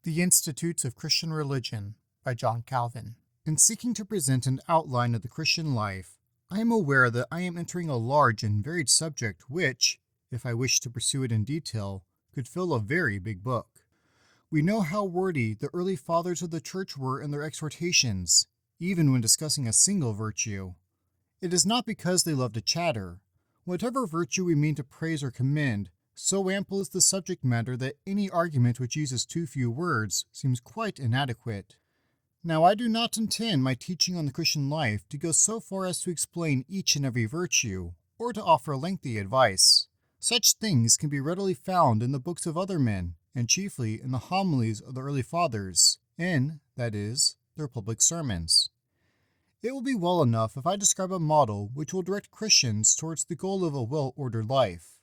The Institutes of Christian Religion by John Calvin. In seeking to present an outline of the Christian life, I am aware that I am entering a large and varied subject which, if I wished to pursue it in detail, could fill a very big book. We know how wordy the early fathers of the Church were in their exhortations, even when discussing a single virtue. It is not because they loved to chatter. Whatever virtue we mean to praise or commend, so ample is the subject matter that any argument which uses too few words seems quite inadequate. Now, I do not intend my teaching on the Christian life to go so far as to explain each and every virtue, or to offer lengthy advice. Such things can be readily found in the books of other men, and chiefly in the homilies of the early fathers, that is, their public sermons. It will be well enough if I describe a model which will direct Christians towards the goal of a well-ordered life.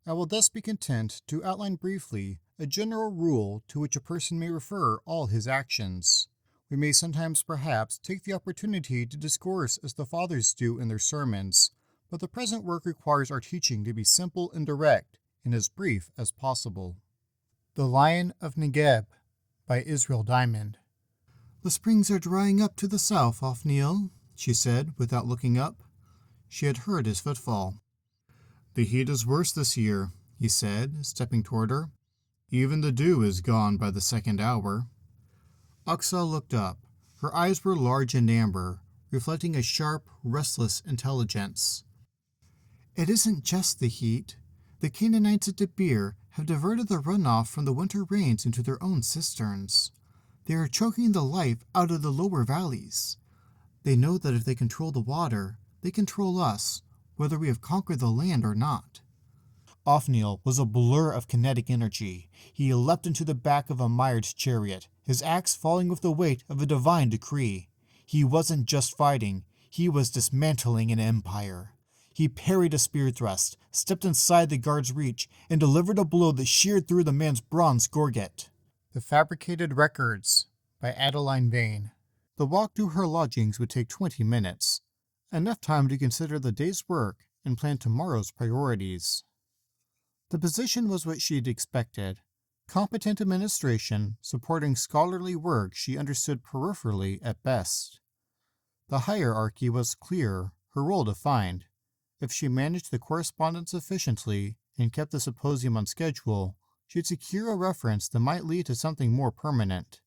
I will thus be content to outline briefly a general rule to which a person may refer all his actions. We may sometimes perhaps take the opportunity to discourse as the fathers do in their sermons, but the present work requires our teaching to be simple and direct, and as brief as possible. The Lion of Negeb by Israel Diamond. The springs are drying up to the south, Othniel, she said, without looking up. She had heard his footfall. The heat is worse this year, he said, stepping toward her. Even the dew is gone by the second hour. Aksa looked up. Her eyes were large and amber, reflecting a sharp, restless intelligence. It isn't just the heat. The Canaanites at Debir have diverted the runoff from the winter rains into their own cisterns. They are choking the life out of the lower valleys. They know that if they control the water, they control us, whether we have conquered the land or not. Othniel was a blur of kinetic energy. He leapt into the back of a mired chariot, his axe falling with the weight of a divine decree. He wasn't just fighting, he was dismantling an empire. He parried a spear thrust, stepped inside the guard's reach, and delivered a blow that sheared through the man's bronze gorget. The Fabricated Records by Adevline Vane. The walk to her lodgings would take 20 minutes. Enough time to consider the day's work and plan tomorrow's priorities. The position was what she'd expected. Competent administration, supporting scholarly work she understood peripherally at best. The hierarchy was clear, her role defined. If she managed the correspondence efficiently and kept the symposium on schedule, she'd secure a reference that might lead to something more permanent.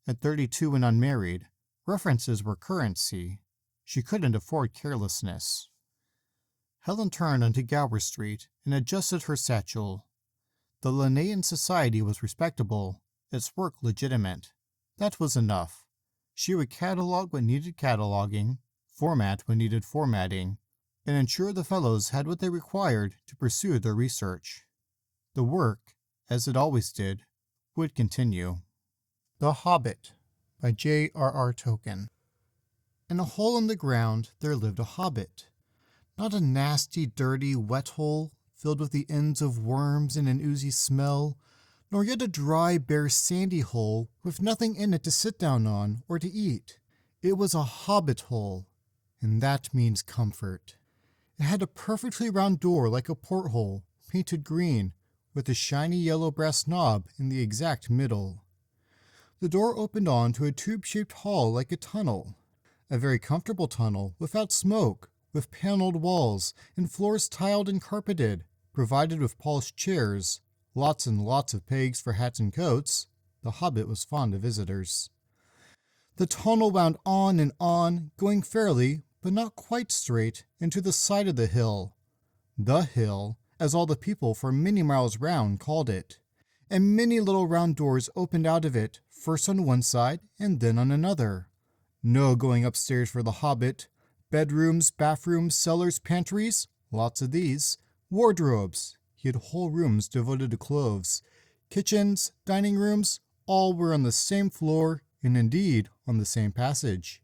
At 32 and unmarried, references were currency. She couldn't afford carelessness. Helen turned onto Gower Street and adjusted her satchel. The Linnaean Society was respectable, its work legitimate. That was enough. She would catalog what needed cataloging, format what needed formatting, and ensure the fellows had what they required to pursue their research. The work, as it always did, would continue. The Hobbit by J.R.R. Tolkien. In a hole in the ground there lived a hobbit. Not a nasty, dirty, wet hole, filled with the ends of worms and an oozy smell, nor yet a dry, bare, sandy hole with nothing in it to sit down on or to eat. It was a hobbit hole, and that means comfort. It had a perfectly round door like a porthole, painted green, with a shiny yellow brass knob in the exact middle. The door opened on to a tube-shaped hall like a tunnel. A very comfortable tunnel, without smoke, with paneled walls, and floors tiled and carpeted, provided with polished chairs, lots and lots of pegs for hats and coats. The hobbit was fond of visitors. The tunnel wound on and on, going fairly, but not quite straight, into the side of the hill. The hill, as all the people for many miles round called it. And many little round doors opened out of it, first on one side and then on another. No going upstairs for the hobbit. Bedrooms, bathrooms, cellars, pantries, lots of these. Wardrobes, he had whole rooms devoted to clothes. Kitchens, dining rooms, all were on the same floor, and indeed on the same passage.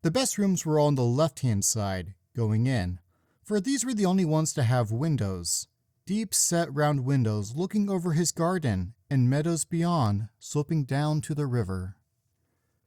The best rooms were all on the left-hand side, going in, for these were the only ones to have windows. Deep-set round windows looking over his garden, and meadows beyond, sloping down to the river.